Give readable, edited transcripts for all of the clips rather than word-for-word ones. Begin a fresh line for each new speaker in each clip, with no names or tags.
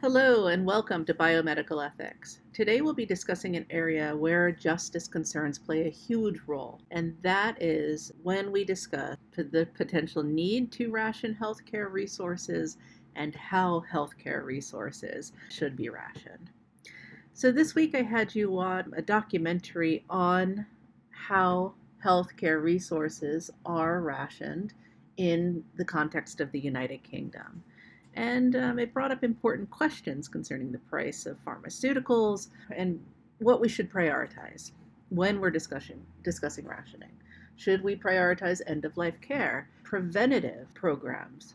Hello and welcome to Biomedical Ethics. Today we'll be discussing an area where justice concerns play a huge role, and that is when we discuss the potential need to ration healthcare resources and how healthcare resources should be rationed. So this week I had you watch a documentary on how healthcare resources are rationed in the context of the United Kingdom. And it brought up important questions concerning the price of pharmaceuticals and what we should prioritize when we're discussing rationing. Should we prioritize end of life care, preventative programs,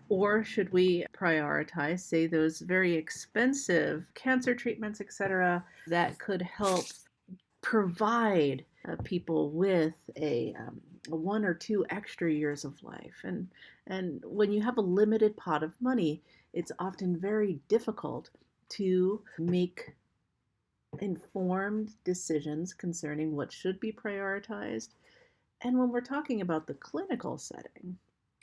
or should we prioritize, say, those very expensive cancer treatments, etc., that could help provide people with a 1 or 2 extra years of life? And when you have a limited pot of money, it's often very difficult to make informed decisions concerning what should be prioritized. And when we're talking about the clinical setting,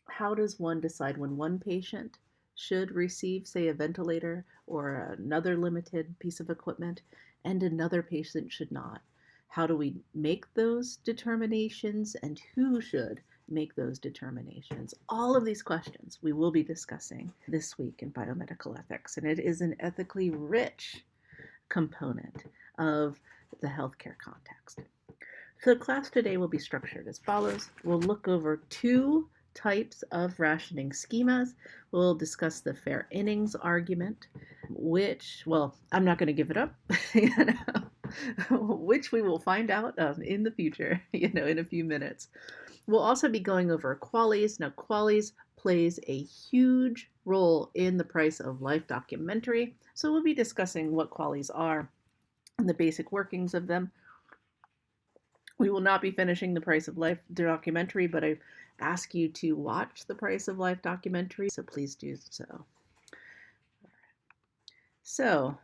how does one decide when one patient should receive, say, a ventilator or another limited piece of equipment and another patient should not? How do we make those determinations and who should make those determinations? All of these questions we will be discussing this week in biomedical ethics, and it is an ethically rich component of the healthcare context. So the class today will be structured as follows. We'll look over 2 types of rationing schemas. We'll discuss the fair innings argument, which, well, I'm not going to give it up, which we will find out in the future, in a few minutes. We'll also be going over QALYs. Now, QALYs plays a huge role in the price of life documentary. So we'll be discussing what QALYs are and the basic workings of them. We will not be finishing the Price of Life documentary, but I ask you to watch the Price of Life documentary, so please do so. So,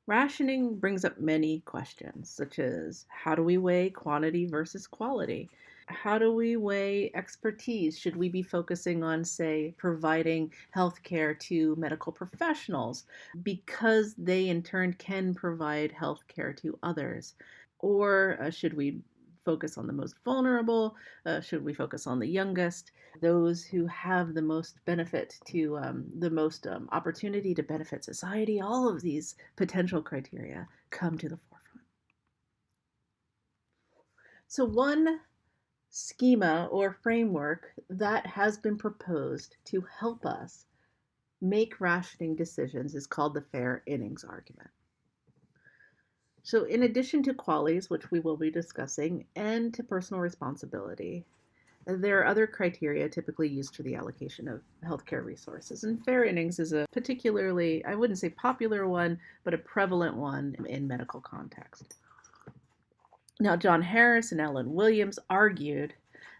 rationing brings up many questions, such as how do we weigh quantity versus quality? How do we weigh expertise? Should we be focusing on, say, providing healthcare to medical professionals because they in turn can provide healthcare to others? Or should we focus on the most vulnerable? Should we focus on the youngest? Those who have the most benefit to the most opportunity to benefit society? All of these potential criteria come to the forefront. So one schema or framework that has been proposed to help us make rationing decisions is called the fair innings argument. So in addition to QALYs, which we will be discussing, and to personal responsibility, there are other criteria typically used for the allocation of healthcare resources. And fair innings is a particularly, I wouldn't say popular one, but a prevalent one in medical context. Now, John Harris and Ellen Williams argued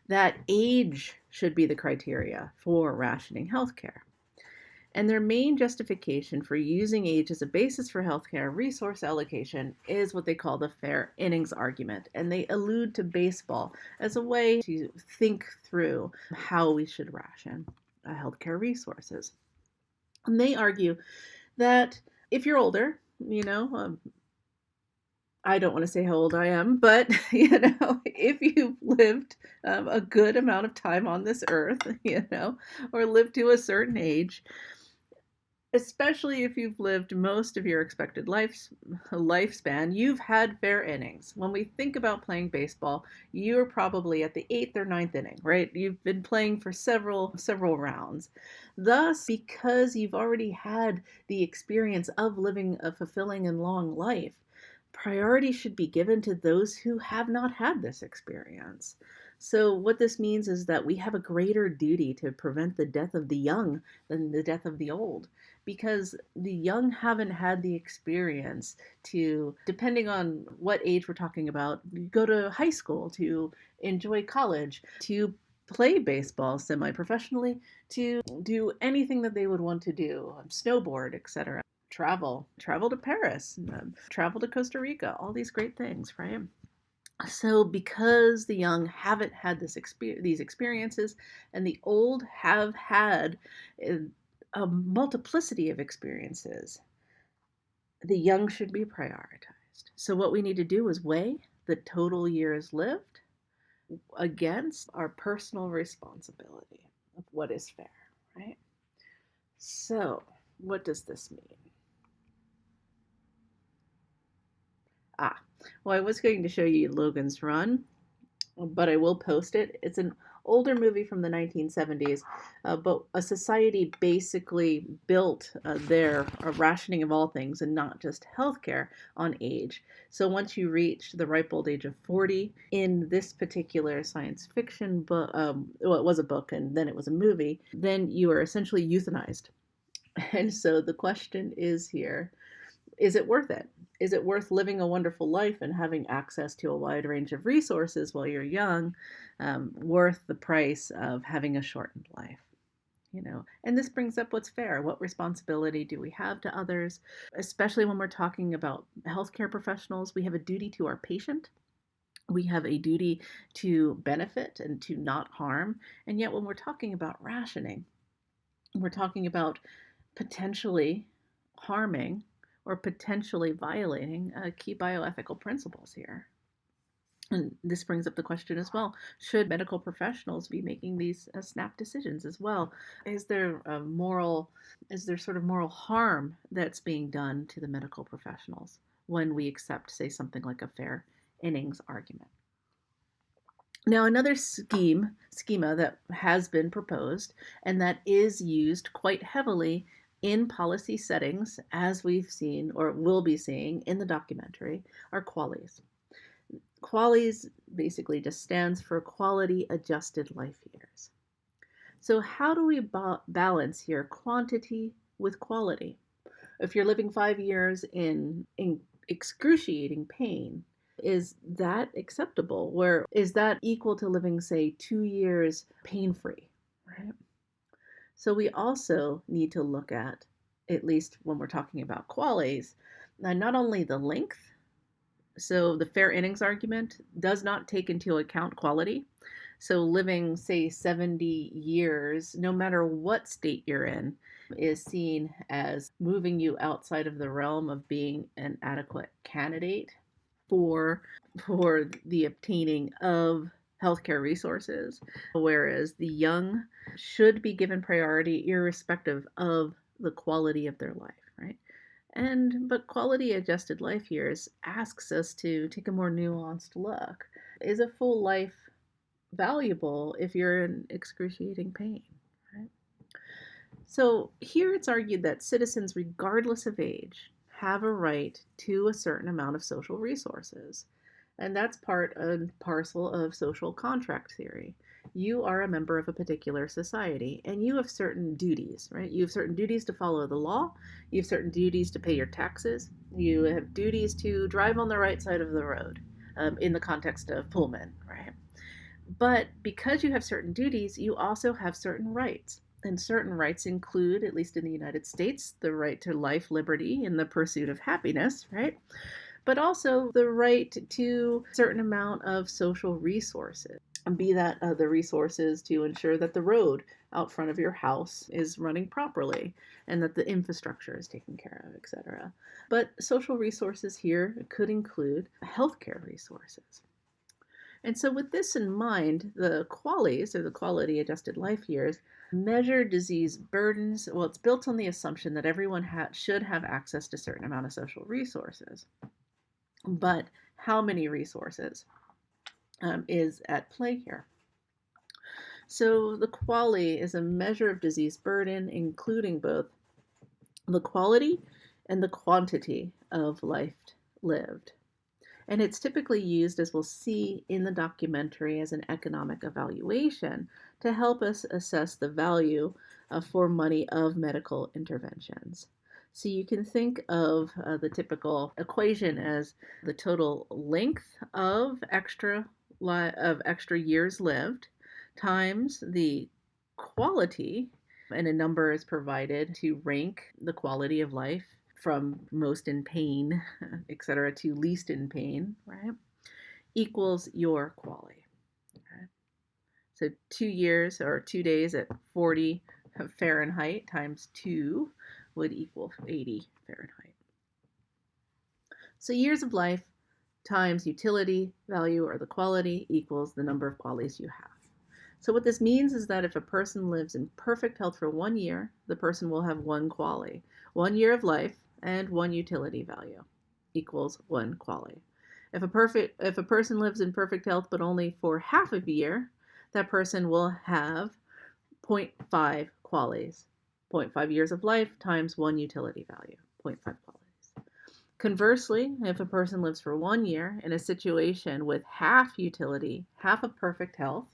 that age should be the criteria for rationing healthcare. And their main justification for using age as a basis for healthcare resource allocation is what they call the fair innings argument. And they allude to baseball as a way to think through how we should ration healthcare resources. And they argue that if you're older, I don't want to say how old I am, but, if you've lived a good amount of time on this earth, or lived to a certain age, especially if you've lived most of your expected lifespan, you've had fair innings. When we think about playing baseball, you're probably at the 8th or 9th inning, right? You've been playing for several rounds. Thus, because you've already had the experience of living a fulfilling and long life, priority should be given to those who have not had this experience. So what this means is that we have a greater duty to prevent the death of the young than the death of the old, because the young haven't had the experience to, depending on what age we're talking about, go to high school, to enjoy college, to play baseball semi-professionally, to do anything that they would want to do, snowboard, etc. Travel to Paris, travel to Costa Rica, all these great things, right? So because the young haven't had these experiences and the old have had a multiplicity of experiences, the young should be prioritized. So, what we need to do is weigh the total years lived against our personal responsibility of what is fair, right? So, what does this mean? Ah, well, I was going to show you Logan's Run, but I will post it. It's an older movie from the 1970s, but a society basically built their rationing of all things and not just healthcare on age. So once you reach the ripe old age of 40, in this particular science fiction book, well, it was a book and then it was a movie, then you are essentially euthanized. And so the question is here, is it worth it? Is it worth living a wonderful life and having access to a wide range of resources while you're young, worth the price of having a shortened life? And this brings up what's fair. What responsibility do we have to others? Especially when we're talking about healthcare professionals, we have a duty to our patient. We have a duty to benefit and to not harm. And yet, when we're talking about rationing, we're talking about potentially harming or potentially violating key bioethical principles here. And this brings up the question as well, should medical professionals be making these snap decisions as well? Is there sort of moral harm that's being done to the medical professionals when we accept, say, something like a fair innings argument? Now, another schema that has been proposed and that is used quite heavily in policy settings, as we've seen or will be seeing in the documentary, are QALYs. QALYs basically just stands for quality adjusted life years. So, how do we balance here quantity with quality? If you're living 5 years in excruciating pain, is that acceptable? Where is that equal to living, say, 2 years pain free? Right. So we also need to look at least when we're talking about QALYs, not only the length. So the fair innings argument does not take into account quality. So living, say, 70 years, no matter what state you're in, is seen as moving you outside of the realm of being an adequate candidate for for the obtaining of healthcare resources, whereas the young should be given priority irrespective of the quality of their life, right? But quality adjusted life years asks us to take a more nuanced look. Is a full life valuable if you're in excruciating pain, right? So here it's argued that citizens, regardless of age, have a right to a certain amount of social resources. And that's part and parcel of social contract theory. You are a member of a particular society and you have certain duties, right? You have certain duties to follow the law. You have certain duties to pay your taxes. You have duties to drive on the right side of the road, in the context of Pullman, right? But because you have certain duties, you also have certain rights. And certain rights include, at least in the United States, the right to life, liberty, and the pursuit of happiness, right? But also the right to a certain amount of social resources. And be that the resources to ensure that the road out front of your house is running properly and that the infrastructure is taken care of, etc. But social resources here could include healthcare resources. And so, with this in mind, the QALYs, or the quality adjusted life years, measure disease burdens. Well, it's built on the assumption that everyone should have access to a certain amount of social resources. But how many resources is at play here? So, the QALY is a measure of disease burden, including both the quality and the quantity of life lived. And it's typically used, as we'll see in the documentary, as an economic evaluation to help us assess the value for money of medical interventions. So you can think of the typical equation as the total length of extra years lived times the quality, and a number is provided to rank the quality of life from most in pain, etc., to least in pain, right, equals your QALY. Okay? So 2 years or 2 days at 40 Fahrenheit times 2 would equal 80 Fahrenheit. So years of life times utility value or the quality equals the number of qualities you have. So what this means is that if a person lives in perfect health for 1 year, the person will have one quality. 1 year of life and one utility value equals one quality. If a person lives in perfect health but only for half of a year, that person will have 0.5 qualities. 0.5 years of life times one utility value, 0.5 qualities. Conversely, if a person lives for 1 year in a situation with half utility, half of perfect health,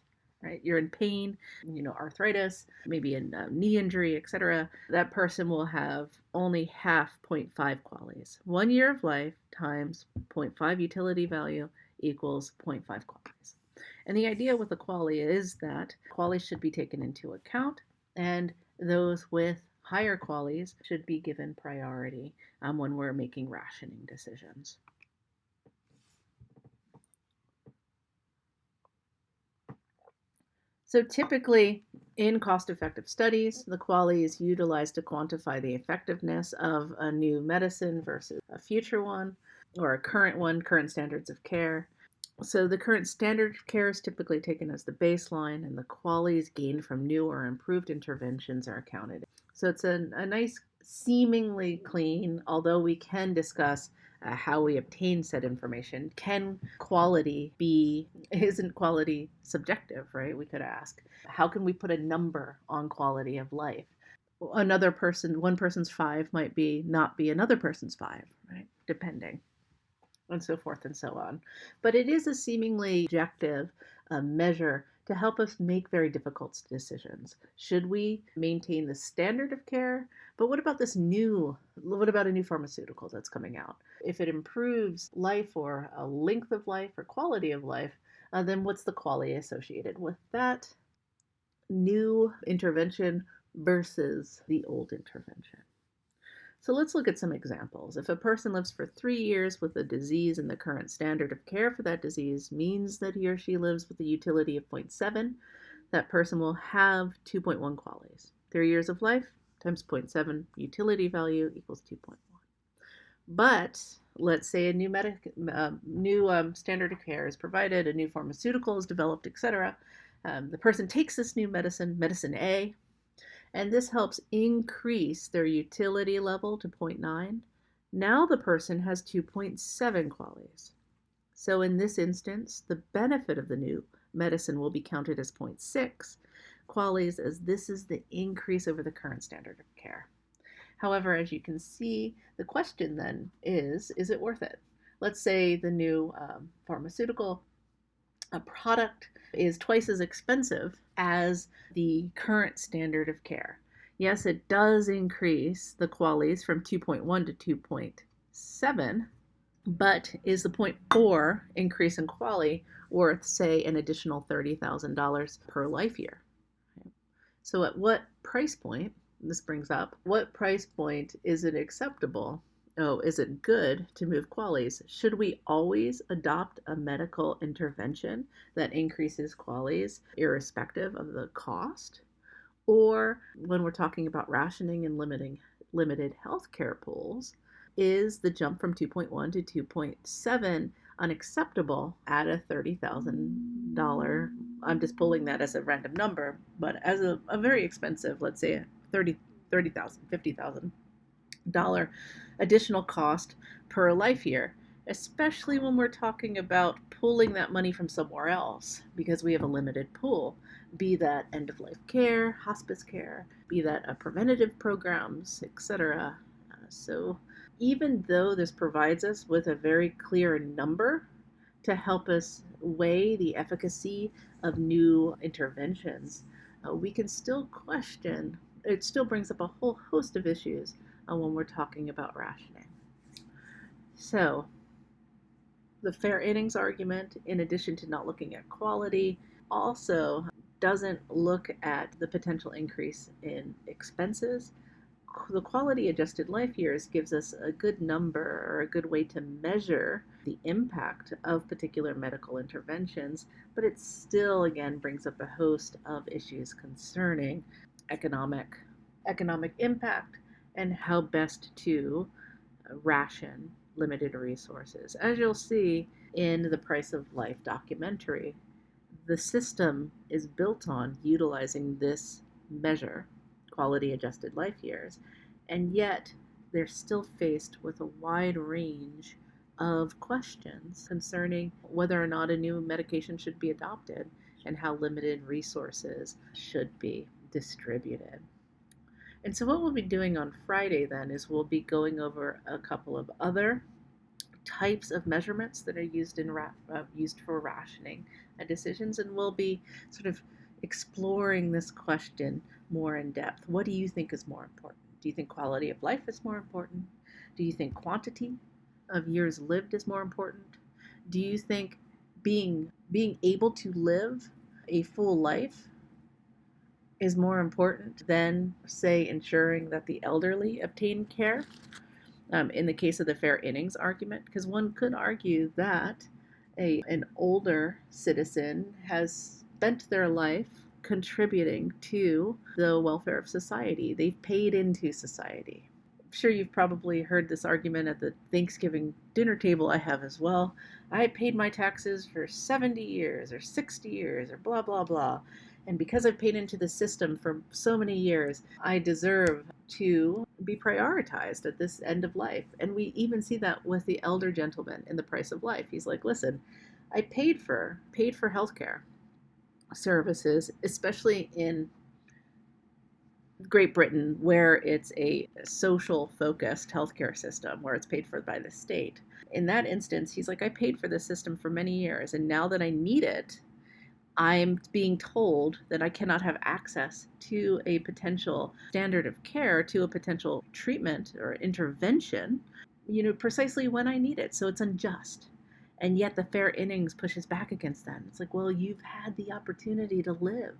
right? You're in pain, arthritis, maybe a knee injury, etc. That person will have only half 0.5 qualities. 1 year of life times 0.5 utility value equals 0.5 qualities. And the idea with the quality is that qualities should be taken into account, and those with higher qualities should be given priority when we're making rationing decisions. So typically, in cost-effective studies, the quality is utilized to quantify the effectiveness of a new medicine versus a future one, or a current one, current standards of care. So the current standard of care is typically taken as the baseline, and the qualities gained from new or improved interventions are counted. So it's a nice, seemingly clean, although we can discuss how we obtain said information. Isn't quality subjective, right? We could ask, how can we put a number on quality of life? One person's 5 might not be another person's 5, right? Depending, and so forth and so on. But it is a seemingly objective measure to help us make very difficult decisions. Should we maintain the standard of care? But what about a new pharmaceutical that's coming out? If it improves life or a length of life or quality of life, then what's the quality associated with that new intervention versus the old intervention? So let's look at some examples. If a person lives for 3 years with a disease and the current standard of care for that disease means that he or she lives with a utility of 0.7, that person will have 2.1 qualities. 3 years of life times 0.7 utility value equals 2.1. But let's say a new standard of care is provided, a new pharmaceutical is developed, etc. The person takes this new medicine A, and this helps increase their utility level to 0.9. Now the person has 2.7 qualities. So in this instance, the benefit of the new medicine will be counted as 0.6 qualities, as this is the increase over the current standard of care. However, as you can see, the question then is it worth it? Let's say the new pharmaceutical product is twice as expensive as the current standard of care. Yes, it does increase the qualities from 2.1 to 2.7, but is the 0.4 increase in quality worth, say, an additional $30,000 per life year? So at what price point, this brings up, what price point is it acceptable? Oh, is it good to move qualities? Should we always adopt a medical intervention that increases qualities irrespective of the cost? Or when we're talking about rationing and limited healthcare pools, is the jump from 2.1 to 2.7 unacceptable at a $30,000? I'm just pulling that as a random number, but as a very expensive, let's say a $30,000, $50,000 additional cost per life year, especially when we're talking about pulling that money from somewhere else because we have a limited pool, be that end of life care, hospice care, be that preventative programs, etc. So even though this provides us with a very clear number to help us weigh the efficacy of new interventions, we can still question, it still brings up a whole host of issues when we're talking about rationing. So the fair innings argument, in addition to not looking at quality, also doesn't look at the potential increase in expenses. The quality adjusted life years gives us a good number or a good way to measure the impact of particular medical interventions, but it still again brings up a host of issues concerning economic impact, and how best to ration limited resources. As you'll see in the Price of Life documentary, the system is built on utilizing this measure, quality adjusted life years, and yet they're still faced with a wide range of questions concerning whether or not a new medication should be adopted and how limited resources should be distributed. And so, what we'll be doing on Friday then is we'll be going over a couple of other types of measurements that are used for rationing decisions, and we'll be sort of exploring this question more in depth. What do you think is more important? Do you think quality of life is more important? Do you think quantity of years lived is more important? Do you think being able to live a full life is more important than, say, ensuring that the elderly obtain care? In the case of the fair innings argument, because one could argue that an older citizen has spent their life contributing to the welfare of society. They've paid into society. I'm sure you've probably heard this argument at the Thanksgiving dinner table. I have as well. I paid my taxes for 70 years or 60 years or blah, blah, blah. And because I've paid into the system for so many years, I deserve to be prioritized at this end of life. And we even see that with the elder gentleman in The Price of Life. He's like, listen, I paid for healthcare services, especially in Great Britain, where it's a social focused healthcare system where it's paid for by the state. In that instance, he's like, I paid for this system for many years, and now that I need it, I'm being told that I cannot have access to a potential standard of care, to a potential treatment or intervention, precisely when I need it. So it's unjust. And yet the fair innings pushes back against that. It's like, well, you've had the opportunity to live,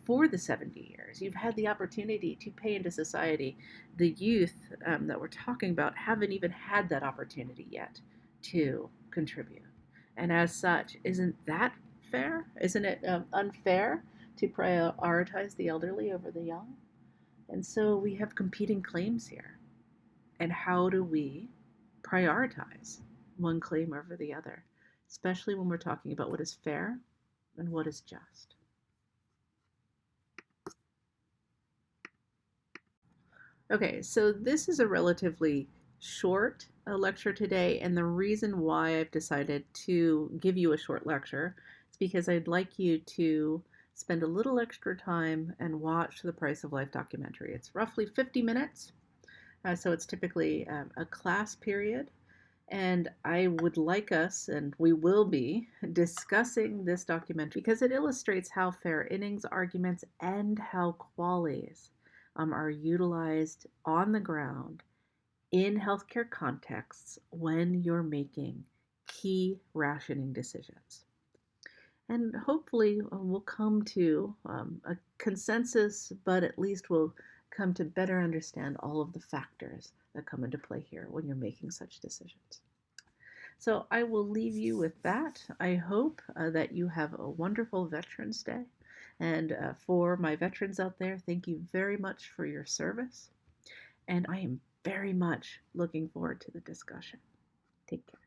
for the 70 years. You've had the opportunity to pay into society. The youth that we're talking about haven't even had that opportunity yet to contribute. And as such, isn't that fair? Isn't it unfair to prioritize the elderly over the young? And so we have competing claims here. And how do we prioritize one claim over the other, especially when we're talking about what is fair and what is just? Okay, so this is a relatively short lecture today, and the reason why I've decided to give you a short lecture is because I'd like you to spend a little extra time and watch the Price of Life documentary. It's roughly 50 minutes, so it's typically a class period, and I would like us, and we will be, discussing this documentary because it illustrates how fair innings arguments and how qualies are utilized on the ground in healthcare contexts when you're making key rationing decisions. And hopefully we'll come to a consensus, but at least we'll come to better understand all of the factors that come into play here when you're making such decisions. So I will leave you with that. I hope that you have a wonderful Veterans Day. And for my veterans out there, thank you very much for your service. And I am very much looking forward to the discussion. Take care.